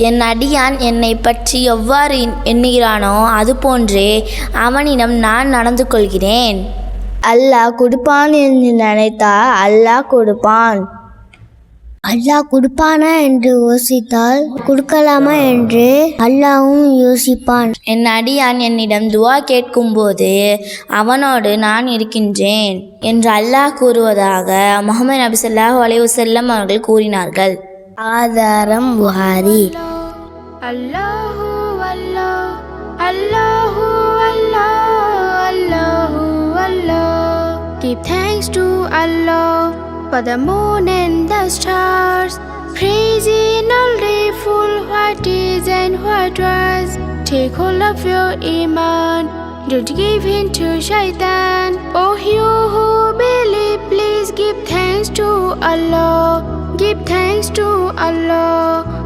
என் அடியான் என்னை பற்றி எவ்வாறு எண்ணுகிறானோ அதுபோன்றே அவனிடம் நான் நடந்து கொள்கிறேன். அல்லாஹ் கொடுப்பான் என்று நினைத்தால் அல்லாஹ் கொடுப்பான். அல்லாஹ் கொடுப்பானா என்று யோசித்தால் கொடுக்கலாமா என்று அல்லாஹ்வும் யோசிப்பான். என் அடியான் என்னிடம் துவா கேட்கும்போது அவனோடு நான் இருக்கின்றேன் என்று அல்லாஹ் கூறுவதாக முஹம்மது நபி ஸல்லல்லாஹு அலைஹி வஸல்லம் அவர்கள் கூறினார்கள். ஆதாரம் புகாரி. அல்லாஹு அல்லாஹ் அல்லாஹு அல்லாஹ் அல்லாஹு அல்லாஹ். Give thanks to Allah for the moon and the stars, praising all the full what is and what was. Take hold of your iman, don't give in to shaitan. Oh you who believe, please give thanks to Allah. Give thanks to Allah.